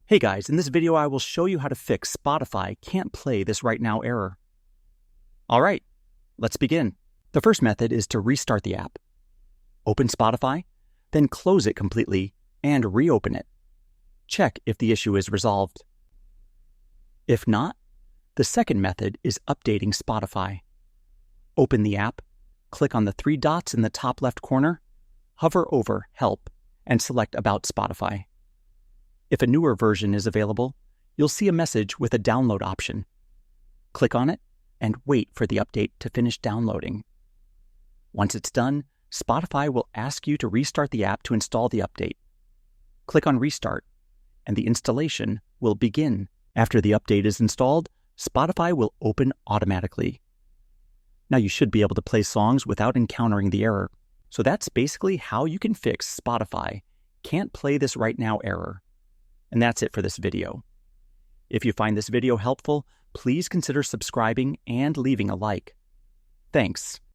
Hey guys, in this video I will show you how to fix Spotify can't play this right now error. Alright, let's begin. The first method is to restart the app. Open Spotify, then close it completely and reopen it. Check if the issue is resolved. If not, the second method is updating Spotify. Open the app, click on the three dots in the top left corner, hover over Help, and select About Spotify. If a newer version is available, you'll see a message with a download option. Click on it and wait for the update to finish downloading. Once it's done, Spotify will ask you to restart the app to install the update. Click on Restart, and the installation will begin. After the update is installed, Spotify will open automatically. Now you should be able to play songs without encountering the error. So that's basically how you can fix Spotify can't play this right now error. And that's it for this video. If you find this video helpful, please consider subscribing and leaving a like. Thanks.